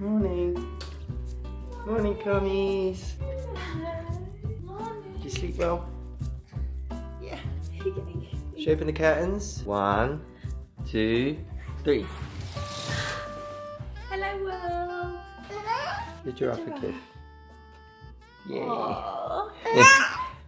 Morning. Morning, Commies. Morning. Did you sleep well? Yeah. Should we open the curtains? 1, 2, 3. Hello, world. The giraffe kid. Yeah. Aww.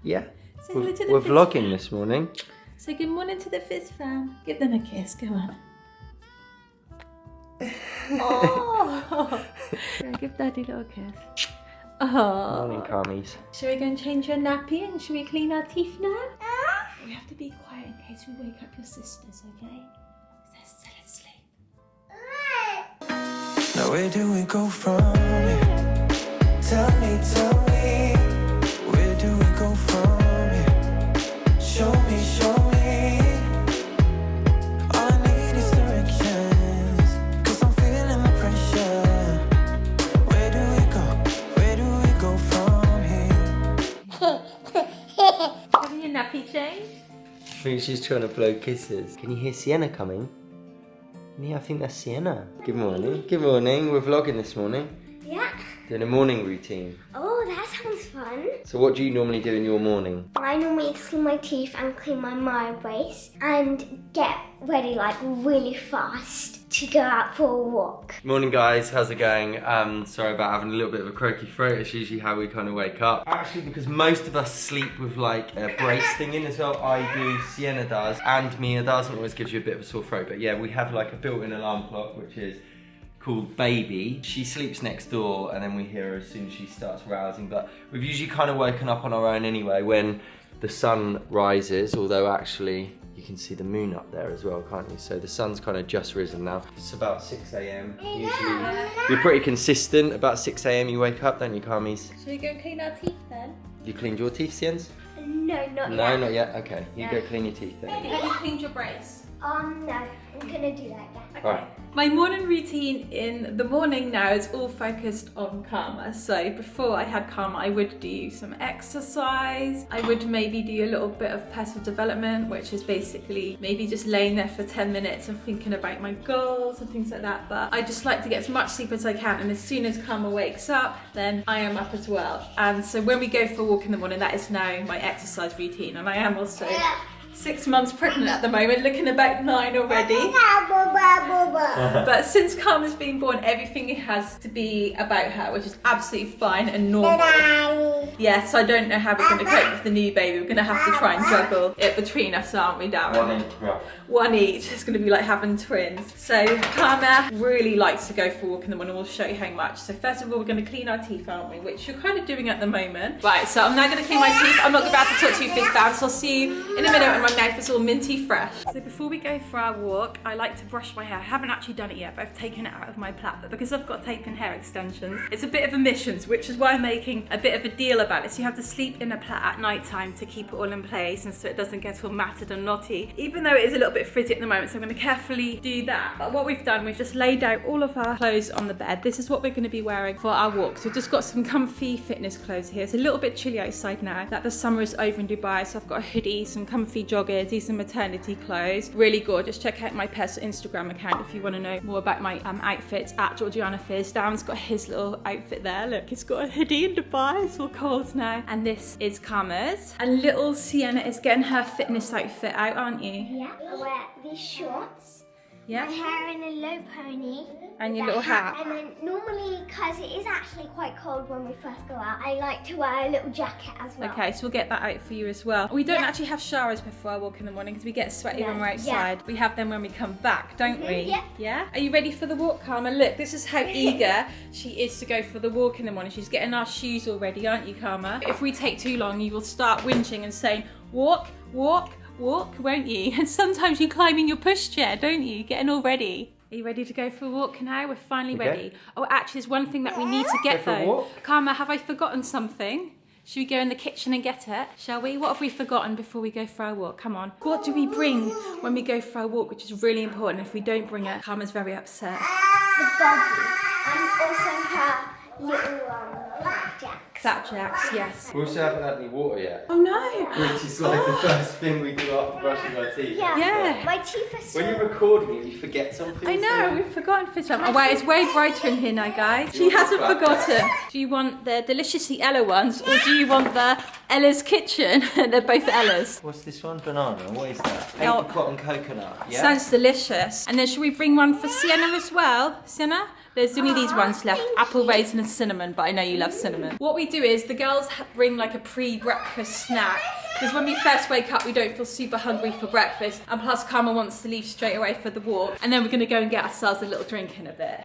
Yeah. Say hello to the We're Fizz vlogging fam. this morning. Say good morning to the Fizz fam. Give them a kiss. Go on. Oh. Yeah, give Daddy a little kiss. Oh. Morning, Commies. Shall we go and change your nappy and shall we clean our teeth now? We have to be quiet in case we wake up your sisters, okay? They're still asleep. Now where do we go from here? Tell me, where do we go from here? Show me, all I need is directions, 'cause I'm feeling the pressure. Where do we go from here? Having your nappy change? I think she's trying to blow kisses. Can you hear Sienna coming? Yeah, I think that's Sienna. Good morning. Good morning. We're vlogging this morning. Yeah. Doing a morning routine. Oh, that sounds fun. So what do you normally do in your morning? I normally clean my teeth and clean my mind brace and get ready like really fast to go out for a walk. Morning guys, how's it going? Sorry about having a little bit of a croaky throat. It's usually how we kind of wake up. Actually, because most of us sleep with like a brace thing in as well. I do, Sienna does, and Mia does, and always gives you a bit of a sore throat. But yeah, we have like a built-in alarm clock, which is called Baby. She sleeps next door and then we hear her as soon as she starts rousing. But we've usually kind of woken up on our own anyway when the sun rises, although actually you can see the moon up there as well, can't you? So the sun's kind of just risen now. It's about 6 a.m. Usually you're pretty consistent. About 6 a.m. you wake up, don't you, Carmies? Shall we go and clean our teeth then? You cleaned your teeth, Siens? No, not yet. No, not yet. Okay, you Yeah. go clean your teeth then. Have you cleaned your brace? No, I'm gonna do that, yeah. Okay. Alright. My morning routine in the morning now is all focused on Karma. So before I had Karma, I would do some exercise. I would maybe do a little bit of personal development, which is basically maybe just laying there for 10 minutes and thinking about my goals and things like that. But I just like to get as much sleep as I can. And as soon as Karma wakes up, then I am up as well. And so when we go for a walk in the morning, that is now my exercise routine. And I am also 6 months pregnant at the moment, looking about 9 already. But since Karma's been born, everything has to be about her, which is absolutely fine and normal. Yes, I don't know how we're going to cope with the new baby. We're going to have to try and juggle it between us, aren't we, Darren? One each. It's going to be like having twins. So Karma really likes to go for a walk in the morning. We'll show you how much. So first of all, we're going to clean our teeth, aren't we? Which you're kind of doing at the moment. Right, so I'm now going to clean my teeth. I'm not about to talk to you, Fizz fam, so I'll see you in a minute when my mouth is all minty fresh. So before we go for our walk, I like to brush my hair. I haven't actually done it yet, but I've taken it out of my plait. But because I've got tape and hair extensions, it's a bit of a mission, which is why I'm making a bit of a deal about it. So you have to sleep in a plait at night time to keep it all in place and so it doesn't get all matted and knotty, even though it is a little bit frizzy at the moment. So I'm going to carefully do that. But what we've done, we've just laid out all of our clothes on the bed. This is what we're going to be wearing for our walk. So we've just got some comfy fitness clothes here. It's a little bit chilly outside now that the summer is over in Dubai. So I've got a hoodie, some comfy joggers, these are maternity clothes. Really gorgeous. Check out my personal Instagram account if you want to know more about my outfits at Georgiana Fizz. Darren's got his little outfit there. Look, he's got a hoodie in Dubai. It's all cold now. And this is Karma's. And little Sienna is getting her fitness outfit out, aren't you? Yeah, I wear these shorts, Yeah. my hair in a low pony. And your that little hat. And then normally, because it is actually quite cold when we first go out, I like to wear a little jacket as well. Okay, so we'll get that out for you as well. We don't actually have showers before I walk in the morning because we get sweaty No. when we're outside. We have them when we come back, don't we? Yeah. Yeah? Are you ready for the walk, Karma? Look, this is how eager she is to go for the walk in the morning. She's getting our shoes all ready, aren't you, Karma? If we take too long, you will start whinging and saying, walk, walk, walk, won't you? And sometimes you climb in your pushchair, don't you? Getting all ready. Are you ready to go for a walk now? We're finally ready. Oh, actually, there's one thing that we need to get for a though. walk? Karma, have I forgotten something? Should we go in the kitchen and get it? Shall we? What have we forgotten before we go for our walk? Come on. What do we bring when we go for our walk, which is really important? If we don't bring it, Karma's very upset. The bubble and also her little blackjacks. Flapjacks, yes. We also haven't had any water yet. Oh no! Which is like the first thing we do after brushing our teeth. Yeah. My teeth are so... When you're recording it, you forget something. I know, we've forgotten for some. Oh wait, it's way brighter in here now, guys. She hasn't forgotten. Do you want the Deliciously Ella ones, or do you want the Ella's Kitchen? They're both Ella's. What's this one? Banana. What is that? Oh. Apricot and coconut. Yeah. Sounds delicious. And then should we bring one for Sienna as well? Sienna? There's only these ones left, apple, raisin and cinnamon, but I know you love cinnamon. What we do is the girls bring like a pre-breakfast snack, because when we first wake up we don't feel super hungry for breakfast, and plus Karma wants to leave straight away for the walk, and then we're gonna go and get ourselves a little drink in a bit.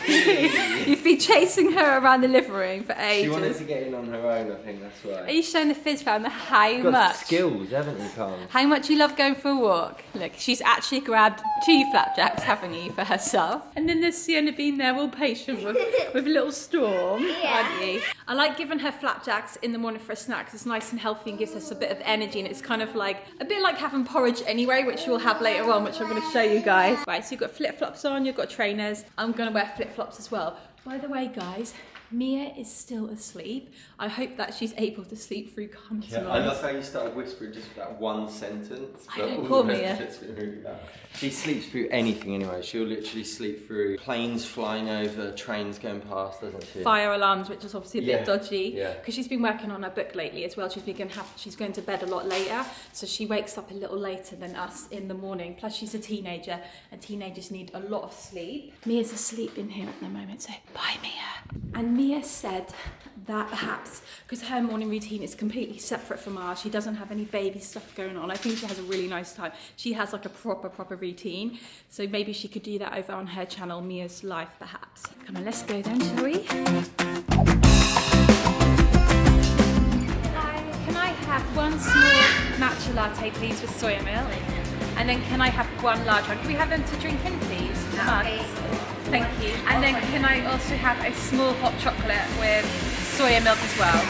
You've been chasing her around the living room for ages. She wanted to get in on her own, I think that's why. Are you showing the Fizz family how You've got much? skills, haven't you, Carl? How much you love going for a walk. Look, she's actually grabbed 2 flapjacks, haven't you, for herself? And then there's Sienna being there all patient with little Storm, aren't you? I like giving her flapjacks in the morning for a snack because it's nice and healthy and gives us a bit of energy, and it's kind of like, a bit like having porridge anyway, which we'll have later on, which I'm going to show you guys. Right, so you've got flip-flops on, you've got trainers. I'm going to wear flip-flops as well. By the way, guys, Mia is still asleep. I hope that she's able to sleep through Karma's Yeah, I love how you started whispering just that one sentence. I don't all call the rest Mia. of it's been really loud. She sleeps through anything anyway. She'll literally sleep through planes flying over, trains going past, doesn't she? Fire alarms, which is obviously a bit dodgy. Yeah. Because she's been working on her book lately as well. She's going to bed a lot later, so she wakes up a little later than us in the morning. Plus she's a teenager, and teenagers need a lot of sleep. Mia's asleep in here at the moment, so bye Mia. And Mia said that perhaps, because her morning routine is completely separate from ours, she doesn't have any baby stuff going on. I think she has a really nice time. She has like a proper routine, so maybe she could do that over on her channel, Mia's Life, perhaps. Come on, let's go then, shall we? Can I have one small matcha latte, please, with soya milk? And then can I have one large one? Can we have them to drink in, please? Okay. Thank you. And then can I also have a small hot chocolate with soya milk as well?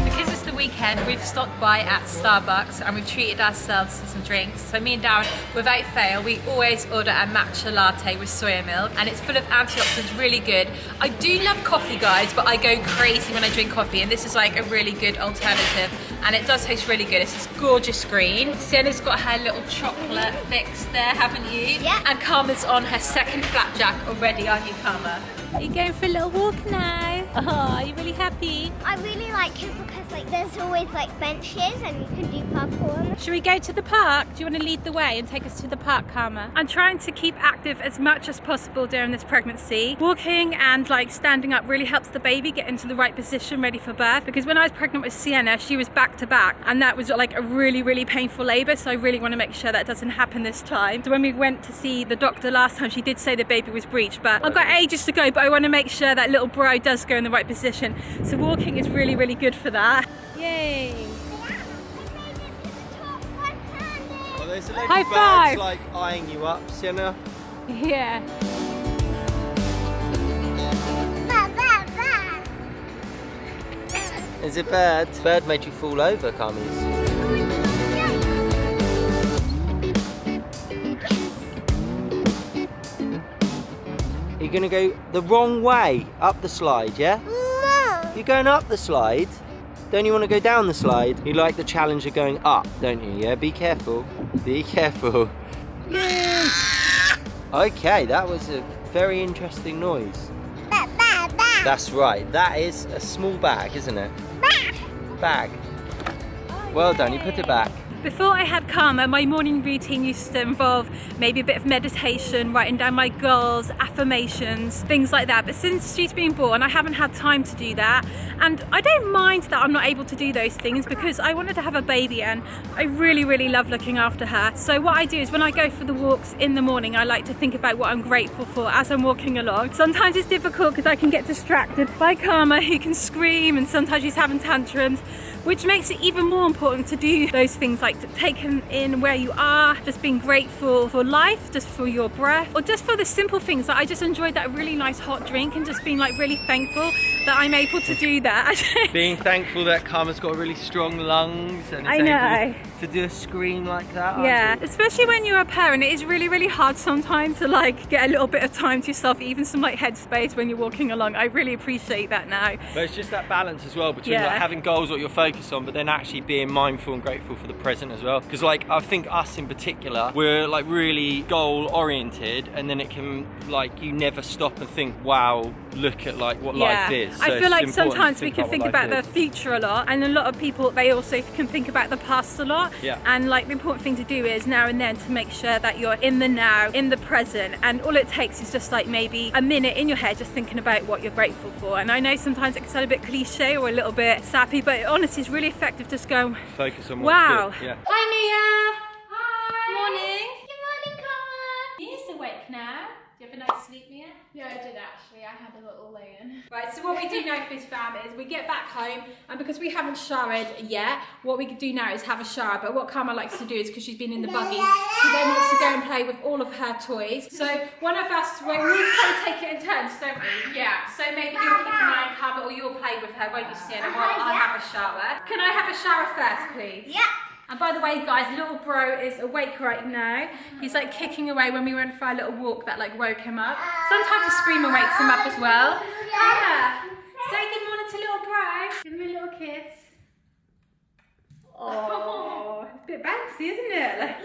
Because it's the weekend, we've stopped by at Starbucks and we've treated ourselves to some drinks. So me and Darren, without fail, we always order a matcha latte with soya milk, and it's full of antioxidants, really good. I do love coffee, guys, but I go crazy when I drink coffee, and this is like a really good alternative. And it does taste really good. It's this gorgeous green. Sienna's got her little chocolate fix there, haven't you? Yeah. And Karma's on her second flapjack already, aren't you, Karma? Are you going for a little walk now? Oh, are you really happy? I really like it because like there's always like benches and you can do parkour. Should we go to the park? Do you want to lead the way and take us to the park, Karma? I'm trying to keep active as much as possible during this pregnancy. Walking and like standing up really helps the baby get into the right position, ready for birth. Because when I was pregnant with Sienna, she was back to back, and that was like a really painful labour. So I really want to make sure that doesn't happen this time. So when we went to see the doctor last time, she did say the baby was breached, but I've got ages to go. But I want to make sure that little bro does go in the right position. So walking is really good for that. Yay! Well, there's a load High of birds five. like eyeing you up, Sienna. Yeah. Is it bird? Bird made you fall over, Carmies. You're gonna go the wrong way up the slide, yeah? No. You're going up the slide. Don't you want to go down the slide? You like the challenge of going up, don't you? Yeah, be careful. Be careful. Yay! Okay, that was a very interesting noise. That's right, that is a small bag, isn't it? Bag. Well done, you put it back. Before I had Karma, my morning routine used to involve maybe a bit of meditation, writing down my goals, affirmations, things like that. But since she's been born, I haven't had time to do that. And I don't mind that I'm not able to do those things because I wanted to have a baby and I really love looking after her. So what I do is when I go for the walks in the morning, I like to think about what I'm grateful for as I'm walking along. Sometimes it's difficult because I can get distracted by Karma, who can scream, and sometimes she's having tantrums, which makes it even more important to do those things like taking in where you are, just being grateful for life, just for your breath, or just for the simple things. Like I just enjoyed that really nice hot drink and just being like really thankful that I'm able to do that. Being thankful that Karma's got really strong lungs and I is know. able to do a scream like that. Yeah, especially when you're a parent, it is really, really hard sometimes to like get a little bit of time to yourself, even some like headspace when you're walking along. I really appreciate that now. But it's just that balance as well between like having goals what you're focused on, but then actually being mindful and grateful for the present as well. Because like I think us in particular, we're like really goal oriented, and then it can like you never stop and think, wow, look at like what life is. So I feel like sometimes we can think about the future a lot, and a lot of people, they also can think about the past a lot. Yeah. And like the important thing to do is now and then to make sure that you're in the now, in the present, and all it takes is just like maybe a minute in your head just thinking about what you're grateful for. And I know sometimes it can sound a bit cliche or a little bit sappy, but honestly it's really effective. Just go focus on wow. Good. Yeah. Hi Mia. Hi. Morning. Good morning, Carla. Mia's awake now. Do you have a nice sleep, Mia? Yeah, I did actually. I had a little lay-in. Right, so what we do now, Fizz fam, is we get back home, and because we haven't showered yet, what we could do now is have a shower. But what Karma likes to do is, because she's been in the buggy, she then wants to go and play with all of her toys. So one of us, we kind of take it in turns, don't we? Yeah. So maybe you'll keep an eye on Karma, or you'll play with her, won't you, Sienna? While I have a shower. Can I have a shower first, please? Yeah. And by the way, guys, little bro is awake right now. He's like kicking away. When we went for our little walk, that like woke him up. Sometimes a screamer wakes him up as well. Yeah. Say good morning to little bro. Give him a little kiss. Oh, it's a bit bouncy, isn't it? Like,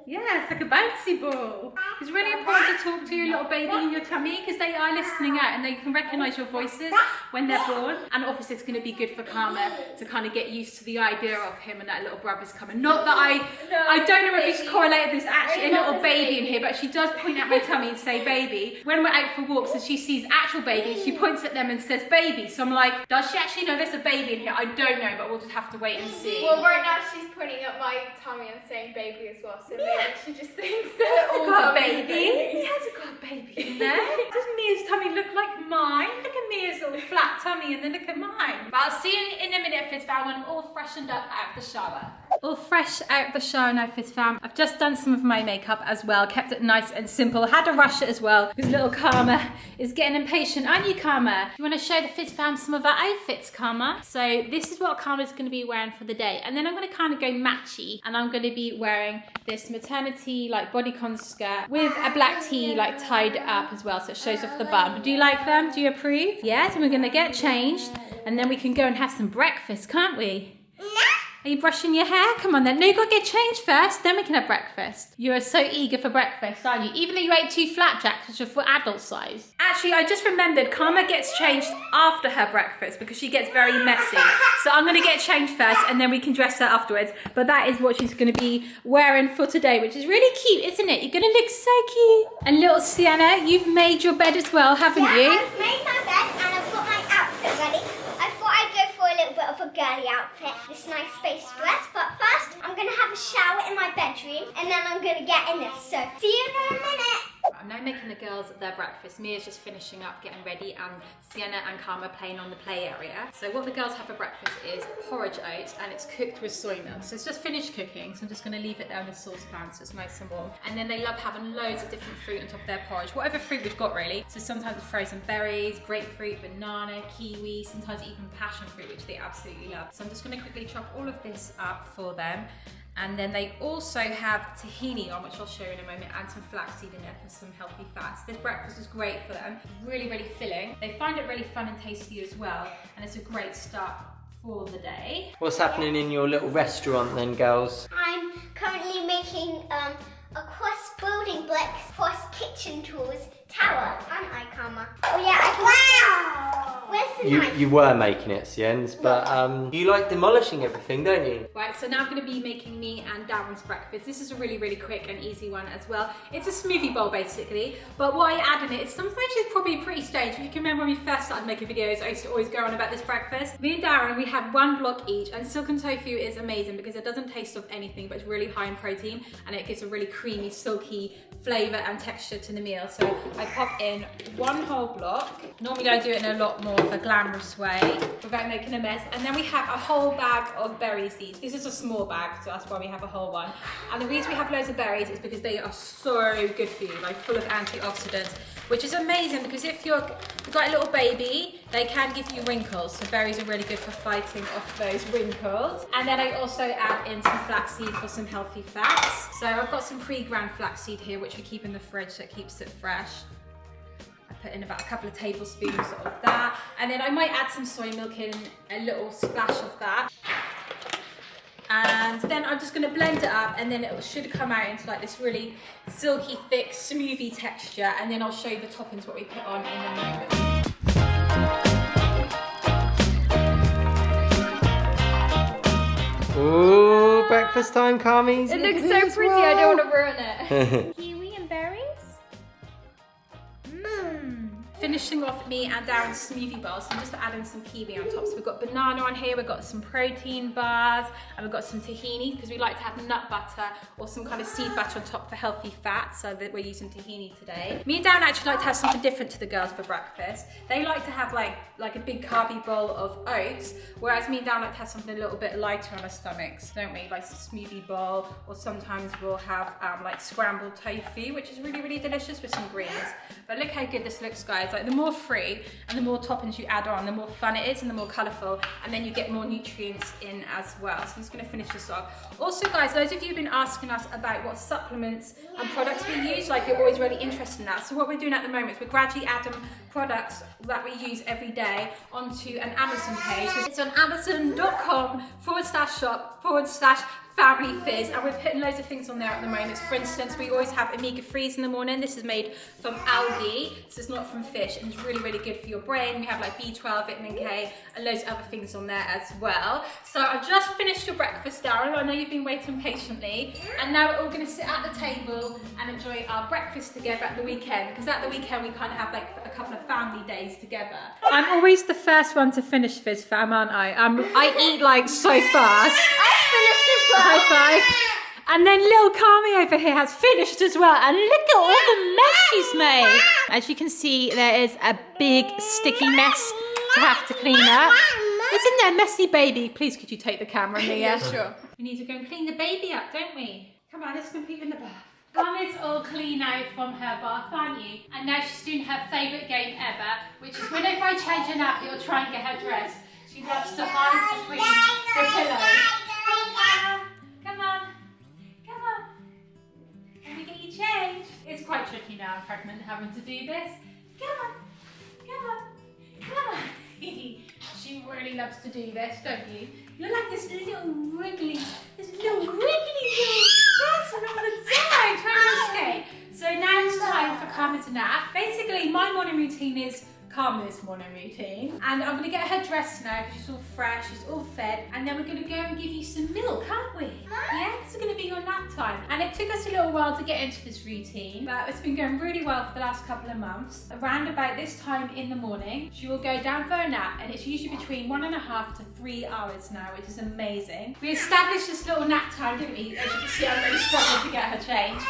yeah, it's like a bouncy ball. It's really important to talk to your little baby in your tummy, because they are listening out and they can recognise your voices when they're born. And obviously it's going to be good for Karma to kind of get used to the idea of him and that little brother's coming. Not that I don't know if it's correlated, there's actually a little baby in here, but she does point at my tummy and say baby. When we're out for walks and she sees actual babies, she points at them and says baby. So I'm like, does she actually know there's a baby in here? I don't know, but we'll just have to wait and see. Well, right now she's pointing at my tummy and saying baby as well, so maybe she just thinks that all got a tummies are baby. He babies. hasn't got a baby in there. Does Mia's tummy look like mine? Look at Mia's little flat tummy, and then look at mine. But I'll see you in a minute, Fizz fam, when I'm all freshened up out of the shower. All fresh out of the shower now, Fizz fam. I've just done some of my makeup as well, kept it nice and simple. Had to rush it as well because little Karma is getting impatient, aren't you, Karma? You want to show the Fizz fam some of our outfits, Karma? So this is what Karma's going to be wearing for the day, and then I'm going to kind of go matchy, and I'm going to be wearing this maternity like bodycon skirt with a black tee like tied up as well, so it shows off the bum. Do you like them? Do you approve? Yes, and we're going to get changed, and then we can go and have some breakfast, can't we? Are you brushing your hair? Come on then. No, you got to get changed first, then we can have breakfast. You are so eager for breakfast, aren't you? Even though you ate 2 flapjacks, which are for adult size. Actually, I just remembered Karma gets changed after her breakfast because she gets very messy. So I'm going to get changed first and then we can dress her afterwards. But that is what she's going to be wearing for today, which is really cute, isn't it? You're going to look so cute. And little Sienna, you've made your bed as well, haven't you? I've made my bed and I've got my outfit ready. I thought I'd go for a little bit of a girly outfit, this nice space dress, but first I'm going to have a shower in my bedroom and then I'm going to get in this, so see you in a minute. I'm now making the girls their breakfast. Mia's just finishing up, getting ready, and Sienna and Karma playing on the play area. So what the girls have for breakfast is porridge oats, and it's cooked with soy milk. So it's just finished cooking, so I'm just going to leave it there in the saucepan so it's nice and warm. And then they love having loads of different fruit on top of their porridge, whatever fruit we've got really. So sometimes it's frozen berries, grapefruit, banana, kiwi, sometimes even passion fruit, which they absolutely love. So I'm just going to quickly chop all of this up for them. And then they also have tahini on, which I'll show you in a moment, and some flaxseed in there for some healthy fats. This breakfast is great for them, really, really filling. They find it really fun and tasty as well, and it's a great start for the day. What's happening in your little restaurant then, girls? I'm currently making a cross building blocks, cross kitchen tools tower, aren't I, Karma? Oh yeah, I can. Wow! Where's the knife? You were making it, Sien's, but you like demolishing everything, don't you? Right, so now I'm going to be making me and Darren's breakfast. This is a really, really quick and easy one as well. It's a smoothie bowl basically, but what I add in it is something which is probably pretty strange. If you can remember when we first started making videos, I used to always go on about this breakfast. Me and Darren, we have 1 block each, and silken tofu is amazing because it doesn't taste of anything, but it's really high in protein, and it gives a really creamy, silky flavour and texture to the meal. So I pop in 1 whole block. Normally I do it in a lot more of a glass glamorous way without making a mess. And then we have a whole bag of berries. This is a small bag, so that's why we have a whole one. And the reason we have loads of berries is because they are so good for you, like full of antioxidants, which is amazing because if you've got a little baby, they can give you wrinkles. So berries are really good for fighting off those wrinkles. And then I also add in some flaxseed for some healthy fats. So I've got some pre-ground flaxseed here, which we keep in the fridge so it keeps it fresh. I put in about a couple of tablespoons of that. And then I might add some soy milk in, a little splash of that. And then I'm just going to blend it up, and then it should come out into like this really silky, thick, smoothie texture. And then I'll show you the toppings, what we put on in a moment. Ooh, breakfast time, Carmies. It looks so pretty, I don't want to ruin it. Kiwi and berries. Finishing off me and Darren's smoothie bowls, so I'm just adding some kiwi on top. So we've got banana on here, we've got some protein bars, and we've got some tahini because we like to have nut butter or some kind of seed butter on top for healthy fat, so that we're using tahini today. Me and Darren actually like to have something different to the girls for breakfast. They like to have like a big carby bowl of oats, whereas me and Darren like to have something a little bit lighter on our stomachs, don't we? Like a smoothie bowl, or sometimes we'll have like scrambled tofu, which is really, really delicious with some greens. But look how good this looks, guys. Like the more free and the more toppings you add on, the more fun it is and the more colourful, and then you get more nutrients in as well. So I'm just going to finish this off. Also, guys, those of you have been asking us about what supplements and products we use, like you're always really interested in that. So what we're doing at the moment is we're gradually adding products that we use every day onto an Amazon page. It's on amazon.com/shop/Family Fizz, and we're putting loads of things on there at the moment. For instance, we always have omega-3s in the morning. This is made from algae, so it's not from fish, and it's really, really good for your brain. We have like B12, vitamin K, and loads of other things on there as well. So I've just finished your breakfast, Darren. I know you've been waiting patiently, and now we're all going to sit at the table and enjoy our breakfast together at the weekend, because at the weekend we kind of have like a couple of family days together. I'm always the first one to finish, Fizz fam, aren't I? I eat like so fast. High five. And then little Carmi over here has finished as well. And look at all the mess she's made. As you can see, there is a big sticky mess to have to clean up. Isn't there a messy baby? Please could you take the camera, Mia? Yeah, sure. We need to go and clean the baby up, don't we? Come on, let's go peep in the bath. Carmi's all clean out from her bath, aren't you? And now she's doing her favourite game ever, which is whenever I change her nappy or try and get her dressed, she loves to hide between the pillows. Come on. Can we get you changed? It's quite tricky now, I'm pregnant, having to do this. Come on. She really loves to do this, don't you? You're like this little wriggly little person on the side trying to escape. So now it's time for Karma's nap. Basically, my morning routine is Karma's morning routine, and I'm going to get her dressed now because she's all fresh, she's all fed, and then we're going to go and give you some milk, aren't we? Yeah, this is going to be your nap time. And it took us a little while to get into this routine, but it's been going really well for the last couple of months. Around about this time in the morning, she will go down for a nap, and it's usually between 1.5 to 3 hours now, which is amazing. We established this little nap time, didn't we? As you can see, I'm really struggling to get her changed.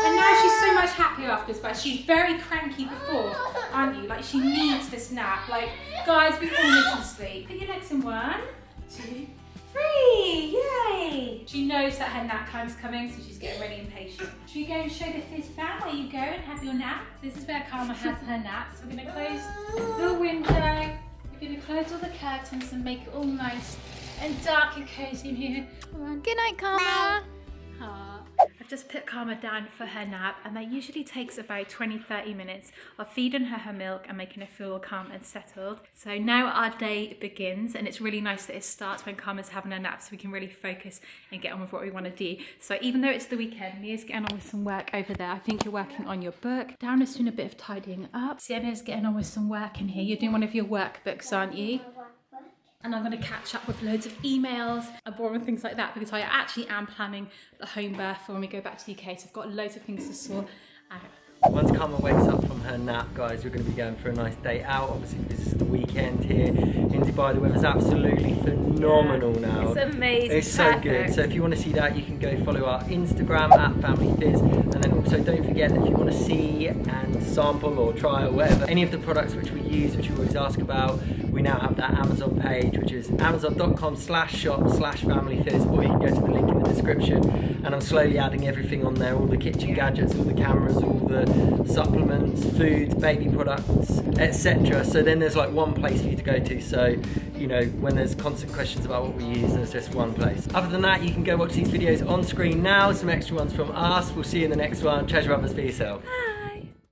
And now she's so much happier after this, but she's very cranky before, aren't you? Like, she needs this nap. Like, guys, we all need some sleep. Put your legs in 1, 2, 3. Yay! She knows that her nap time's coming, so she's getting really impatient. Should we go and show the Fizz fam where you go and have your nap? This is where Karma has her nap. So we're going to close the window. We're going to close all the curtains and make it all nice and dark and cozy in here. Good night, Karma. I've just put Karma down for her nap, and that usually takes about 20-30 minutes of feeding her milk and making her feel calm and settled. So now our day begins, and it's really nice that it starts when Karma's having her nap, so we can really focus and get on with what we want to do. So even though it's the weekend, Mia's getting on with some work over there. I think you're working on your book. Darren is doing a bit of tidying up. Sienna's getting on with some work in here. You're doing one of your workbooks, aren't you? And I'm going to catch up with loads of emails and boring things like that, because I actually am planning the home birth for when we go back to the UK. So I've got loads of things to sort out. Once Karma wakes up from her nap, guys, we're going to be going for a nice day out. Obviously, this is the weekend here in Dubai. The weather's absolutely phenomenal now. It's amazing. It's so good. So if you want to see that, you can go follow our Instagram at Family Fizz. And then also don't forget that if you want to see and sample or try or whatever, any of the products which we use, which you always ask about, we now have that Amazon page, which is amazon.com/shop/familyfizz, or you can go to the link in the description. And I'm slowly adding everything on there, all the kitchen gadgets, all the cameras, all the supplements, foods, baby products, etc. So then there's like one place for you to go to. So, you know, when there's constant questions about what we use, there's just one place. Other than that, you can go watch these videos on screen now, some extra ones from us. We'll see you in the next one. Treasure others for yourself.